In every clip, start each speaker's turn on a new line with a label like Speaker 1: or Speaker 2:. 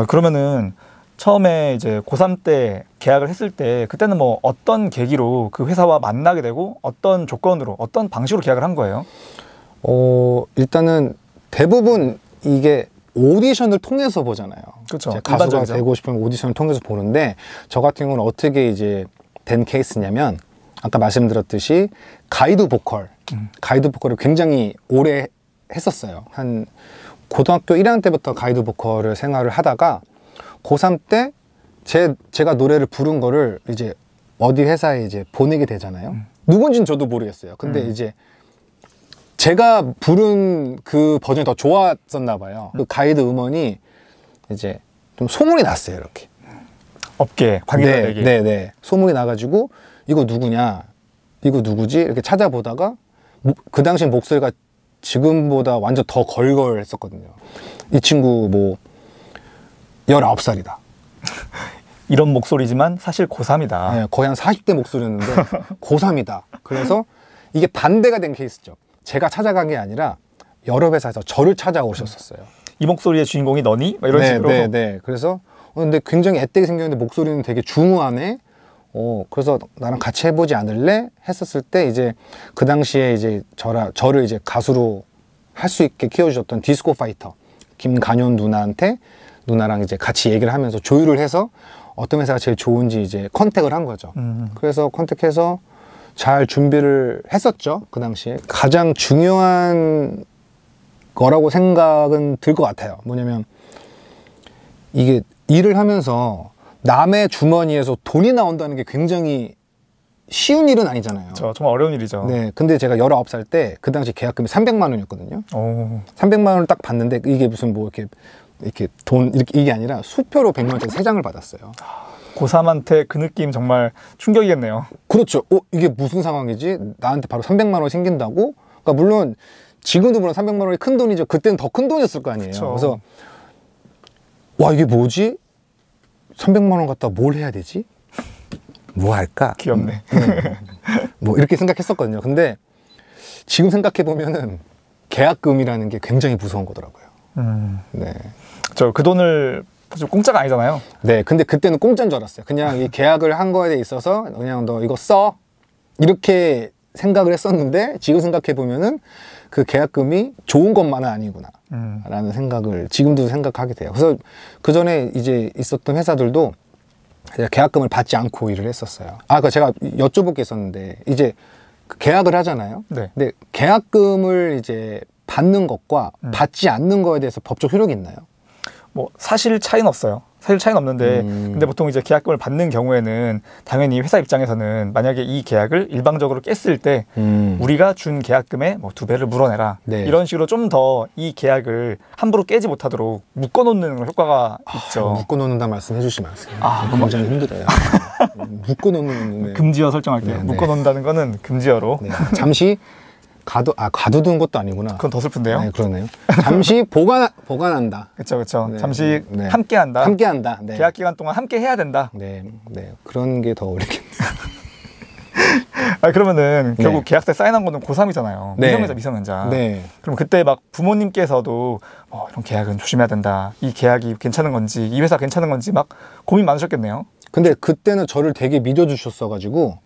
Speaker 1: 아, 그러면은 처음에 이제 고3 때 계약을 했을 때 그때는 뭐 어떤 계기로 그 회사와 만나게 되고 어떤 조건으로 어떤 방식으로 계약을 한 거예요?
Speaker 2: 일단은 대부분 이게 오디션을 통해서 보잖아요.
Speaker 1: 그렇죠.
Speaker 2: 가수가
Speaker 1: 일반적이죠.
Speaker 2: 되고 싶으면 오디션을 통해서 보는데 저 같은 경우는 어떻게 이제 된 케이스냐면 아까 말씀드렸듯이 가이드 보컬을 굉장히 오래 했었어요. 한 고등학교 1학년 때부터 가이드 보컬을 생활을 하다가 고3 때 제가 노래를 부른 거를 이제 어디 회사에 이제 보내게 되잖아요. 누군지는 저도 모르겠어요. 근데 이제 제가 부른 그 버전이 더 좋았었나 봐요. 그 가이드 음원이 이제 좀 소문이 났어요, 이렇게.
Speaker 1: 업계, 관계자에게.
Speaker 2: 네. 소문이 나가지고 이거 누구냐, 이거 누구지? 이렇게 찾아보다가 그 당시 목소리가 지금보다 완전 더 걸걸했었거든요. 이 친구 뭐 19살이다.
Speaker 1: 이런 목소리지만 사실 고3이다.
Speaker 2: 네, 거의 한 40대 목소리였는데 고3이다. 그래서 이게 반대가 된 케이스죠. 제가 찾아간 게 아니라 여러 회사에서 저를 찾아오셨었어요.
Speaker 1: 이 목소리의 주인공이 너니? 막 이런 식으로.
Speaker 2: 네. 그래서 근데 굉장히 앳되게 생겼는데 목소리는 되게 중후하네. 그래서 나랑 같이 해보지 않을래? 했었을 때 이제 그 당시에 이제 저를 이제 가수로 할 수 있게 키워주셨던 디스코 파이터 김간현 누나랑 이제 같이 얘기를 하면서 조율을 해서 어떤 회사가 제일 좋은지 이제 컨택을 한 거죠. 그래서 컨택해서 잘 준비를 했었죠. 그 당시에 가장 중요한 거라고 생각은 들 것 같아요. 뭐냐면 이게 일을 하면서 남의 주머니에서 돈이 나온다는 게 굉장히 쉬운 일은 아니잖아요.
Speaker 1: 정말 어려운 일이죠.
Speaker 2: 네, 근데 제가 19살 때 그 당시 계약금이 300만 원이었거든요.
Speaker 1: 오.
Speaker 2: 300만 원을 딱 받는데 이게 무슨 뭐 이렇게 돈 이게 아니라 수표로 100만 원짜리 3장을 받았어요.
Speaker 1: 고3한테 그 느낌 정말 충격이겠네요.
Speaker 2: 그렇죠. 이게 무슨 상황이지? 나한테 바로 300만 원이 생긴다고? 그러니까 물론 지금도 물론 300만 원이 큰 돈이죠. 그때는 더 큰 돈이었을 거 아니에요.
Speaker 1: 그쵸.
Speaker 2: 그래서 와, 이게 뭐지? 300만 원 갖다 뭘 해야 되지? 뭐 할까?
Speaker 1: 귀엽네.
Speaker 2: 뭐 이렇게 생각했었거든요. 근데 지금 생각해 보면은 계약금이라는 게 굉장히 무서운 거더라고요. 네.
Speaker 1: 그 돈을 사실 공짜가 아니잖아요.
Speaker 2: 네, 근데 그때는 공짜인 줄 알았어요. 그냥 이 계약을 한 거에 있어서 그냥 너 이거 써 이렇게 생각을 했었는데 지금 생각해 보면은 그 계약금이 좋은 것만은 아니구나 라는 생각을 지금도 생각하게 돼요. 그래서 그 전에 이제 있었던 회사들도 계약금을 받지 않고 일을 했었어요. 그 제가 여쭤볼 게 있었는데 이제 계약을 하잖아요.
Speaker 1: 네.
Speaker 2: 근데 계약금을 이제 받는 것과 받지 않는 거에 대해서 법적 효력이 있나요?
Speaker 1: 뭐 사실 차이는 없어요. 사실 차이는 없는데 근데 보통 이제 계약금을 받는 경우에는 당연히 회사 입장에서는 만약에 이 계약을 일방적으로 깼을 때 우리가 준 계약금의 뭐 2배를 물어내라.
Speaker 2: 네.
Speaker 1: 이런 식으로 좀 더 이 계약을 함부로 깨지 못하도록 묶어놓는 효과가 있죠.
Speaker 2: 묶어놓는다는 말씀 해주시면 안 돼요. 굉장히 힘들어요. 묶어놓는 네.
Speaker 1: 금지어 설정할게요.
Speaker 2: 네, 네.
Speaker 1: 묶어놓는다는 거는 금지어로.
Speaker 2: 네. 잠시 가두는 것도 아니구나.
Speaker 1: 그건 더 슬픈데요.
Speaker 2: 네, 그러네요. 잠시 보관한다.
Speaker 1: 그렇죠.
Speaker 2: 네,
Speaker 1: 잠시
Speaker 2: 네.
Speaker 1: 함께한다.
Speaker 2: 함께한다. 네.
Speaker 1: 계약 기간 동안 함께 해야 된다.
Speaker 2: 네, 그런 게 더 어렵겠네요.
Speaker 1: 그러면은
Speaker 2: 네.
Speaker 1: 결국 계약서에 사인한 거는 고3이잖아요.
Speaker 2: 네.
Speaker 1: 미성년자, 미성년자.
Speaker 2: 네.
Speaker 1: 그럼 그때 막 부모님께서도 이런 계약은 조심해야 된다. 이 계약이 괜찮은 건지, 이 회사 괜찮은 건지 막 고민 많으셨겠네요.
Speaker 2: 근데 그때는 저를 되게 믿어주셨어가지고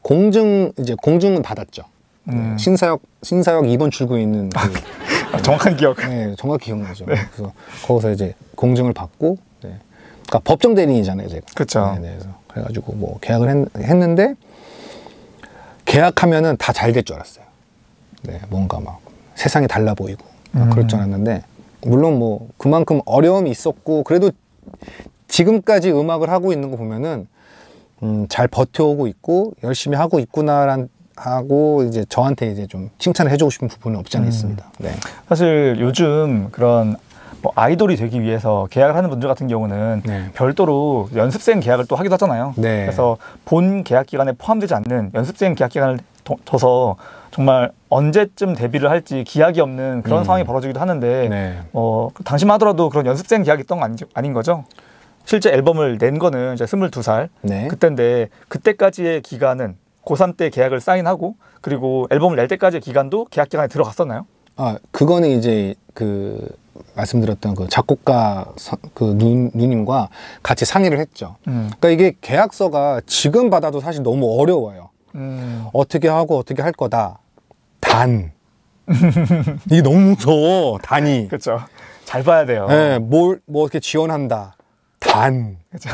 Speaker 2: 공증은 받았죠. 신사역 2번 출구에 있는
Speaker 1: 정확한 기억.
Speaker 2: 네, 정확히 기억나죠. 네. 그래서 거기서 이제 공증을 받고, 네. 그러니까 법정 대리인이잖아요, 제가.
Speaker 1: 그렇죠.
Speaker 2: 네, 그래가지고 뭐 계약을 했는데 계약하면은 다 잘 될 줄 알았어요. 네, 뭔가 막 세상이 달라 보이고 그럴 줄 알았는데 물론 뭐 그만큼 어려움이 있었고 그래도 지금까지 음악을 하고 있는 거 보면은 잘 버텨오고 있고 열심히 하고 있구나라는 하고 이제 저한테 이제 좀 칭찬을 해주고 싶은 부분은 없지 않아 있습니다. 네.
Speaker 1: 사실 요즘 그런 뭐 아이돌이 되기 위해서 계약을 하는 분들 같은 경우는
Speaker 2: 네.
Speaker 1: 별도로 연습생 계약을 또 하기도 하잖아요.
Speaker 2: 네.
Speaker 1: 그래서 본 계약 기간에 포함되지 않는 연습생 계약 기간을 둬서 정말 언제쯤 데뷔를 할지 기약이 없는 그런 상황이 벌어지기도 하는데
Speaker 2: 네.
Speaker 1: 당시만 하더라도 그런 연습생 계약이 있던 거 아닌 거죠? 실제 앨범을 낸 거는 이제 22살
Speaker 2: 네.
Speaker 1: 그때인데 그때까지의 기간은 고3 때 계약을 사인하고 그리고 앨범을 낼 때까지의 기간도 계약 기간에 들어갔었나요?
Speaker 2: 그거는 이제 말씀드렸던 그 작곡가 누님과 같이 상의를 했죠. 그러니까 이게 계약서가 지금 받아도 사실 너무 어려워요. 어떻게 하고 어떻게 할 거다. 단. 이게 너무 무서워. 단이.
Speaker 1: 그렇죠. 잘 봐야 돼요.
Speaker 2: 네, 뭐 이렇게 지원한다. 단.
Speaker 1: 그렇죠.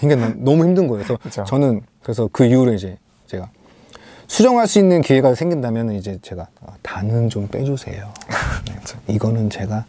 Speaker 2: 그러니까 너무 힘든 거예요. 그래서
Speaker 1: 그쵸.
Speaker 2: 저는 그래서 그 이후로 이제 제가 수정할 수 있는 기회가 생긴다면 이제 제가 단은 좀 빼주세요. 네, 이거는 제가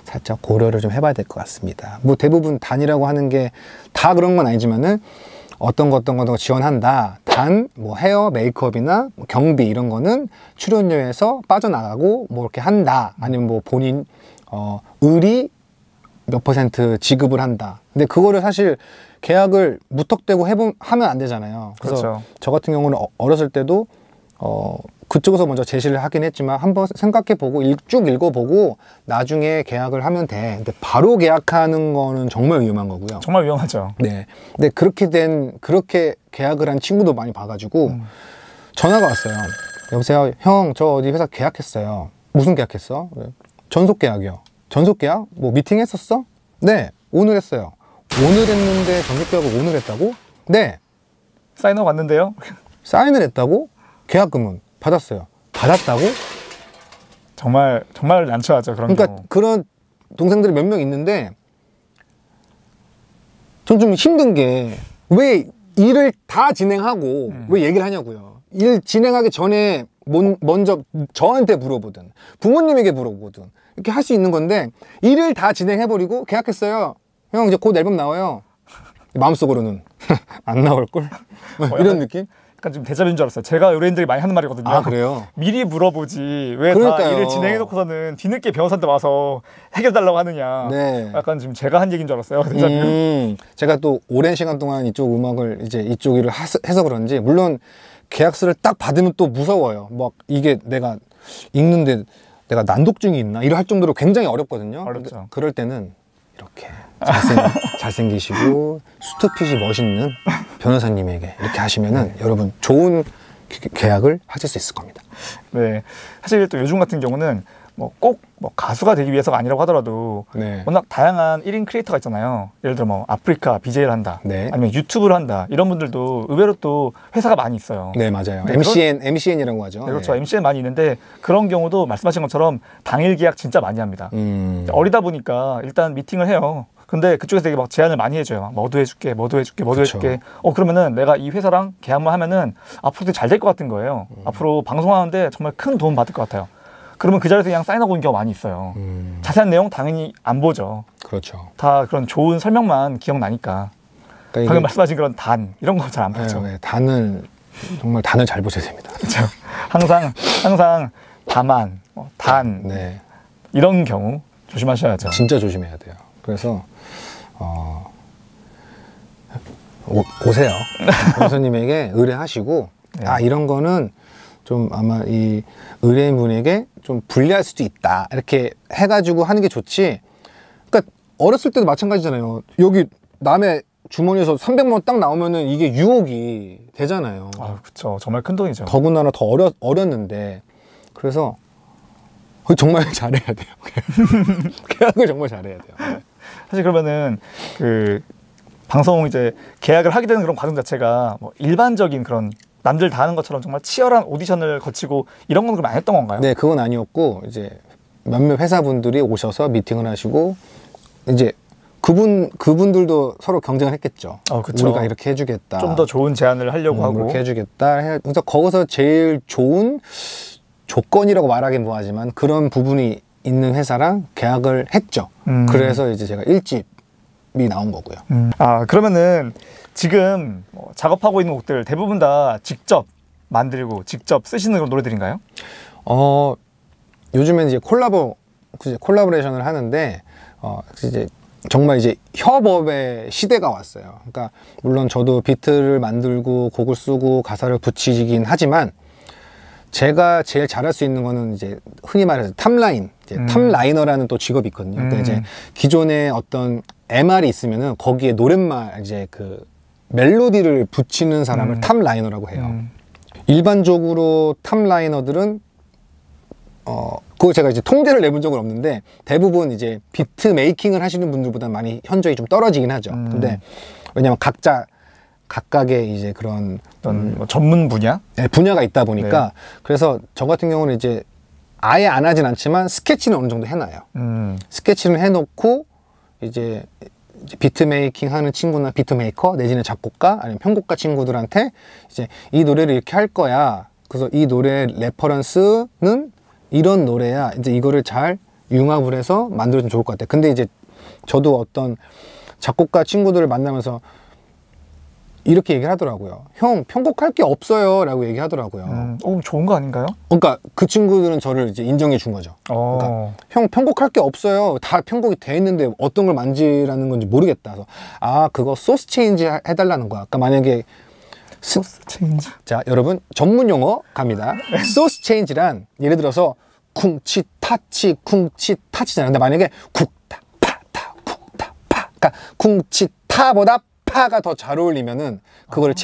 Speaker 2: 살짝 고려를 좀 해봐야 될 것 같습니다. 뭐 대부분 단이라고 하는 게 다 그런 건 아니지만은 어떤 거 지원한다. 단, 뭐 헤어, 메이크업이나 뭐 경비 이런 거는 출연료에서 빠져나가고 뭐 이렇게 한다. 아니면 뭐 본인 의리 몇 %, 지급을 한다. 근데 그거를 사실 계약을 무턱대고 하면 안 되잖아요. 그래서
Speaker 1: 그렇죠.
Speaker 2: 저 같은 경우는 어렸을 때도 그쪽에서 먼저 제시를 하긴 했지만 한번 생각해보고 쭉 읽어보고 나중에 계약을 하면 돼. 근데 바로 계약하는 거는 정말 위험한 거고요.
Speaker 1: 정말 위험하죠.
Speaker 2: 네. 근데 그렇게 계약을 한 친구도 많이 봐가지고 전화가 왔어요. 여보세요, 형, 저 어디 회사 계약했어요. 무슨 계약했어? 전속 계약이요. 전속 계약? 뭐 미팅 했었어? 네, 오늘 했어요. 오늘 했는데 전속 계약을 오늘 했다고? 네.
Speaker 1: 사인하고 왔는데요.
Speaker 2: 사인을 했다고? 계약금은 받았어요. 받았다고?
Speaker 1: 정말 난처하죠. 그런
Speaker 2: 그러니까
Speaker 1: 경우.
Speaker 2: 그런 동생들이 몇 명 있는데 전 좀 힘든 게 왜 일을 다 진행하고 왜 얘기를 하냐고요. 일 진행하기 전에 먼저 저한테 물어보든 부모님에게 물어보든 이렇게 할 수 있는 건데 일을 다 진행해버리고 계약했어요. 형 이제 곧 앨범 나와요. 마음속으로는 안 나올걸? 이런 느낌?
Speaker 1: 약간 좀 대자뷰인 줄 알았어요. 제가 의뢰인들이 많이 하는 말이거든요.
Speaker 2: 아, 그래요?
Speaker 1: 미리 물어보지 왜 다
Speaker 2: 그러니까요.
Speaker 1: 일을 진행해놓고서는 뒤늦게 변호사한테 와서 해결달라고 하느냐.
Speaker 2: 네.
Speaker 1: 약간 지금 제가 한 얘기인 줄 알았어요. 대자뷰.
Speaker 2: 제가 또 오랜 시간 동안 이쪽 음악을 이제 이쪽 일을 해서 그런지 물론 계약서를 딱 받으면 또 무서워요. 막 이게 내가 읽는데 내가 난독증이 있나 이럴 할 정도로 굉장히 어렵거든요.
Speaker 1: 어렵죠.
Speaker 2: 그럴 때는 이렇게 잘생기시고 수트핏이 멋있는 변호사님에게 이렇게 하시면은 여러분 좋은 계약을 하실 수 있을 겁니다.
Speaker 1: 네. 사실 또 요즘 같은 경우는 꼭 가수가 되기 위해서가 아니라고 하더라도
Speaker 2: 네.
Speaker 1: 워낙 다양한 1인 크리에이터가 있잖아요. 예를 들어 뭐 아프리카 BJ를 한다.
Speaker 2: 네.
Speaker 1: 아니면 유튜브를 한다. 이런 분들도 의외로 또 회사가 많이 있어요.
Speaker 2: 네, 맞아요.
Speaker 1: 네,
Speaker 2: MCN이라고 하죠.
Speaker 1: 네, 그렇죠.
Speaker 2: 네.
Speaker 1: MCN 많이 있는데 그런 경우도 말씀하신 것처럼 당일 계약 진짜 많이 합니다. 어리다 보니까 일단 미팅을 해요. 근데 그쪽에서 되게 막 제안을 많이 해줘요. 뭐도 해줄게. 그러면은 내가 이 회사랑 계약만 하면은 앞으로 되게 잘 될 것 같은 거예요. 앞으로 방송하는데 정말 큰 도움 받을 것 같아요. 그러면 그 자리에서 그냥 사인하고 오는 경우가 많이 있어요. 자세한 내용 당연히 안 보죠.
Speaker 2: 그렇죠.
Speaker 1: 다 그런 좋은 설명만 기억나니까.
Speaker 2: 그러니까
Speaker 1: 방금 말씀하신 그런 단 이런 거 잘 안 보죠.
Speaker 2: 네, 정말 단을 잘 보셔야 됩니다.
Speaker 1: 그렇죠. 항상 다만, 단
Speaker 2: 네.
Speaker 1: 이런 경우 조심하셔야죠.
Speaker 2: 진짜 조심해야 돼요. 그래서 오세요. 변호사님에게 의뢰하시고
Speaker 1: 네.
Speaker 2: 이런 거는 좀 아마 이 의뢰인분에게 좀 불리할 수도 있다 이렇게 해가지고 하는 게 좋지. 그러니까 어렸을 때도 마찬가지잖아요. 여기 남의 주머니에서 300만 원 딱 나오면은 이게 유혹이 되잖아요.
Speaker 1: 그렇죠. 정말 큰 돈이죠.
Speaker 2: 더군다나 더 어렸는데 그래서 정말 잘해야 돼요. 계약을 정말 잘해야 돼요.
Speaker 1: 사실 그러면은 그 방송 이제 계약을 하게 되는 그런 과정 자체가 일반적인 그런 남들 다 하는 것처럼 정말 치열한 오디션을 거치고 이런 건 그럼 안 했던 건가요?
Speaker 2: 네, 그건 아니었고 이제 몇몇 회사분들이 오셔서 미팅을 하시고 이제 그분들도 서로 경쟁을 했겠죠.
Speaker 1: 그쵸.
Speaker 2: 우리가 이렇게 해주겠다.
Speaker 1: 좀 더 좋은 제안을 하려고 하고.
Speaker 2: 이렇게 해주겠다. 그래서 거기서 제일 좋은 조건이라고 말하긴 뭐하지만 그런 부분이 있는 회사랑 계약을 했죠. 그래서 이제 제가 1집이 나온 거고요.
Speaker 1: 그러면은 지금 작업하고 있는 곡들 대부분 다 직접 만들고 직접 쓰시는 그런 노래들인가요?
Speaker 2: 요즘엔 이제 콜라보레이션을 하는데 이제 정말 이제 협업의 시대가 왔어요. 그러니까 물론 저도 비트를 만들고 곡을 쓰고 가사를 붙이긴 하지만 제가 제일 잘할 수 있는 거는 이제 흔히 말해서 탑라인, 탑라이너라는 또 직업이 있거든요. 그러니까 이제 기존에 어떤 MR이 있으면은 거기에 노랫말 이제 그 멜로디를 붙이는 사람을 탑라이너라고 해요. 일반적으로 탑라이너들은 그거 제가 이제 통계를 내본 적은 없는데 대부분 이제 비트 메이킹을 하시는 분들보다 많이 현저히 좀 떨어지긴 하죠. 근데 왜냐면 각각의 이제 그런
Speaker 1: 뭐 전문 분야?
Speaker 2: 네, 분야가 있다 보니까
Speaker 1: 네.
Speaker 2: 그래서 저 같은 경우는 이제 아예 안 하진 않지만 스케치는 어느 정도 해놔요. 스케치는 해놓고 이제 비트 메이킹 하는 친구나 비트 메이커 내지는 작곡가 아니면 편곡가 친구들한테 이제 이 노래를 이렇게 할 거야. 그래서 이 노래 레퍼런스는 이런 노래야. 이제 이거를 잘 융합을 해서 만들어주면 좋을 것 같아. 근데 이제 저도 어떤 작곡가 친구들을 만나면서 이렇게 얘기를 하더라고요. 형, 편곡할 게 없어요. 라고 얘기하더라고요.
Speaker 1: 좋은 거 아닌가요?
Speaker 2: 그러니까 그 친구들은 저를 이제 인정해 준 거죠. 그러니까 형, 편곡할 게 없어요. 다 편곡이 돼 있는데 어떤 걸 만지라는 건지 모르겠다. 그래서 그거 소스 체인지 해달라는 거야. 그러니까 만약에
Speaker 1: 소스 체인지.
Speaker 2: 자, 여러분, 전문 용어 갑니다. 소스 체인지란 예를 들어서 쿵치 타치잖아요. 근데 만약에 쿡타 파타 쿡타 파, 그러니까 쿵치 타보다 파가 더 잘 어울리면은 그거를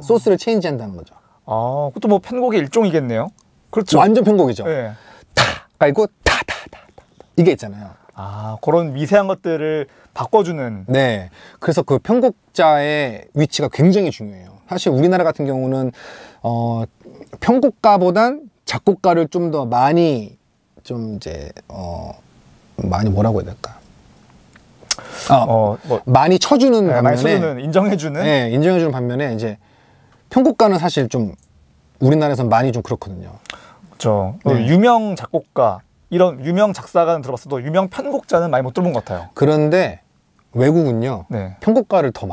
Speaker 2: 소스를 체인지 한다는 거죠.
Speaker 1: 그것도 뭐 편곡의 일종이겠네요. 그렇죠.
Speaker 2: 완전 편곡이죠.
Speaker 1: 네.
Speaker 2: 타가 있고 타타타 이게 있잖아요.
Speaker 1: 그런 미세한 것들을 바꿔주는.
Speaker 2: 네. 그래서 그 편곡자의 위치가 굉장히 중요해요. 사실 우리나라 같은 경우는 편곡가보단 작곡가를 좀 더 많이 많이 뭐라고 해야 될까? 많이 쳐주는 반면에,
Speaker 1: 많이 쳐주는, 인정해주는.
Speaker 2: 네, 인정해주는 반면에 이제 편곡가는 사실 좀 우리나라에서는 많이 좀 그렇거든요.
Speaker 1: 그렇죠.
Speaker 2: 네.
Speaker 1: 유명 작곡가, 이런 유명 작사가는 들어봤어도 유명 편곡자는 많이 못 들어본 것 같아요.
Speaker 2: 그런데 외국은요,
Speaker 1: 네.
Speaker 2: 편곡가를 더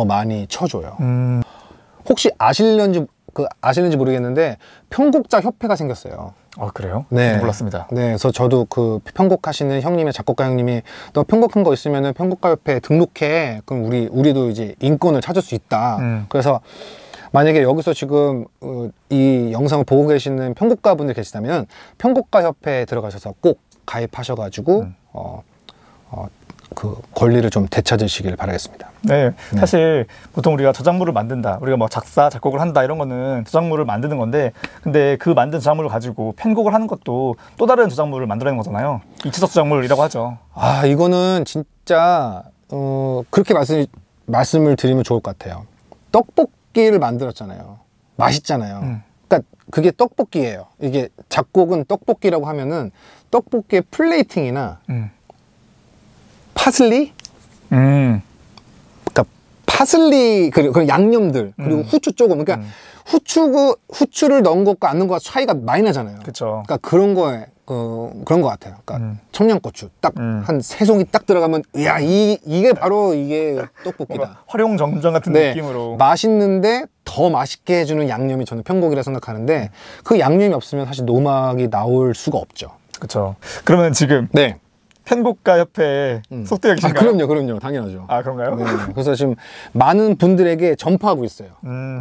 Speaker 2: 많이 쳐줘요. 혹시 아실는지 모르겠는데 편곡자 협회가 생겼어요.
Speaker 1: 그래요?
Speaker 2: 네.
Speaker 1: 몰랐습니다.
Speaker 2: 네, 그래서 저도 그 편곡하시는 형님의 작곡가 형님이 너 편곡한 거 있으면은 편곡가 협회에 등록해. 그럼 우리도 이제 인권을 찾을 수 있다. 그래서 만약에 여기서 지금 이 영상을 보고 계시는 편곡가 분들 계시다면 편곡가 협회에 들어가셔서 꼭 가입하셔가지고 그 권리를 좀 되찾으시길 바라겠습니다.
Speaker 1: 네, 사실 보통 우리가 저작물을 만든다, 우리가 뭐 작사, 작곡을 한다 이런 거는 저작물을 만드는 건데, 근데 그 만든 저작물을 가지고 편곡을 하는 것도 또 다른 저작물을 만들어내는 거잖아요. 이치적 저작물이라고 하죠.
Speaker 2: 이거는 진짜 그렇게 말씀을 드리면 좋을 것 같아요. 떡볶이를 만들었잖아요. 맛있잖아요. 그러니까 그게 떡볶이예요. 이게 작곡은 떡볶이라고 하면은 떡볶이의 플레이팅이나 파슬리? 그러니까 파슬리 그리고 양념들 그리고 후추 조금 그러니까 후추를 넣은 것과 안 넣은 것과 차이가 많이 나잖아요.
Speaker 1: 그렇죠.
Speaker 2: 그러니까 그런 것 같아요. 그러니까 청양고추 딱 한 3송이 딱 들어가면 야 이게 바로 이게 떡볶이다.
Speaker 1: 활용정정 같은 느낌으로
Speaker 2: 맛있는데 더 맛있게 해주는 양념이 저는 편곡이라 생각하는데 그 양념이 없으면 사실 노막이 나올 수가 없죠.
Speaker 1: 그렇죠. 그러면 지금 편곡가 협회에 속되어 계신가요?
Speaker 2: 그럼요. 당연하죠.
Speaker 1: 그런가요?
Speaker 2: 네, 그래서 지금 많은 분들에게 전파하고 있어요.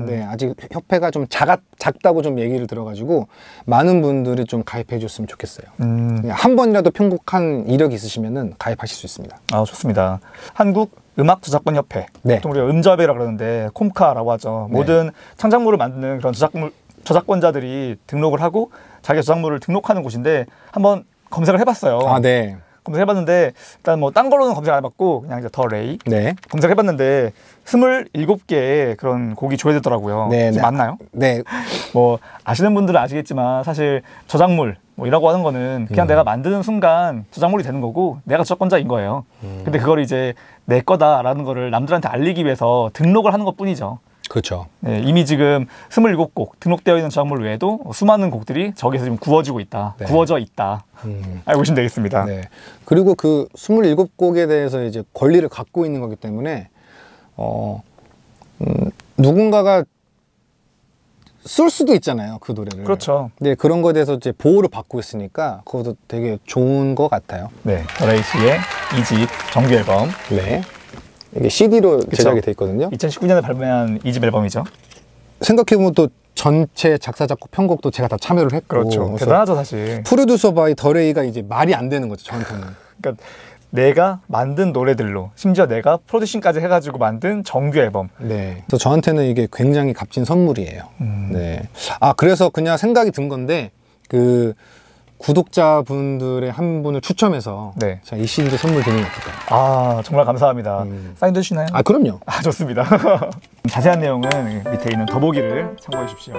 Speaker 2: 네, 아직 협회가 좀 작다고 좀 얘기를 들어가지고 많은 분들이 좀 가입해 줬으면 좋겠어요. 한 번이라도 편곡한 이력이 있으시면은 가입하실 수 있습니다.
Speaker 1: 좋습니다. 한국 음악 저작권 협회, 보통 우리가 음저협회라 그러는데 콤카라고 하죠. 모든 창작물을 만드는 그런 저작권자들이 등록을 하고 자기 저작물을 등록하는 곳인데 한번 검색을 해봤어요.
Speaker 2: 네.
Speaker 1: 검색해봤는데 일단 뭐 딴 걸로는 검색 안 해봤고 그냥 이제 더 레이 검색해봤는데 27개의 그런 곡이 조회되더라고요. 맞나요?
Speaker 2: 네.
Speaker 1: 뭐 아시는 분들은 아시겠지만 사실 저작물 이라고 하는 거는 그냥 내가 만드는 순간 저작물이 되는 거고 내가 저작권자인 거예요. 근데 그걸 이제 내 거다라는 거를 남들한테 알리기 위해서 등록을 하는 것 뿐이죠.
Speaker 2: 그렇죠.
Speaker 1: 네, 이미 지금 27곡 등록되어 있는 저작물 외에도 수많은 곡들이 저기서 지금 구워지고 있다. 구워져 있다. 알고 계시면 되겠습니다.
Speaker 2: 네. 그리고 그 27곡에 대해서 이제 권리를 갖고 있는 거기 때문에 누군가가 쓸 수도 있잖아요, 그 노래를.
Speaker 1: 그렇죠.
Speaker 2: 네, 그런 거에 대해서 이제 보호를 받고 있으니까 그것도 되게 좋은 것 같아요.
Speaker 1: 네, 더레이 씨의 2집 정규 앨범.
Speaker 2: 네. 이게 CD로 제작이 돼 있거든요.
Speaker 1: 2019년에 발매한 2집 앨범이죠.
Speaker 2: 생각해보면 또 전체 작사, 작곡, 편곡도 제가 다 참여를 했고.
Speaker 1: 그렇죠. 대단하죠, 사실.
Speaker 2: 프로듀서 바이 더레이가 이제 말이 안 되는 거죠, 저한테는.
Speaker 1: 그러니까 내가 만든 노래들로 심지어 내가 프로듀싱까지 해가지고 만든 정규 앨범.
Speaker 2: 네. 그래서 저한테는 이게 굉장히 값진 선물이에요. 네. 그래서 그냥 생각이 든 건데 그 구독자분들의 한 분을 추첨해서
Speaker 1: 네.
Speaker 2: 제가 이 CD를 선물 드리는 게 어떨까요?
Speaker 1: 아, 정말 감사합니다. 사인도 해주시나요?
Speaker 2: 아, 그럼요.
Speaker 1: 아, 좋습니다. 자세한 내용은 밑에 있는 더보기를 참고해 주십시오.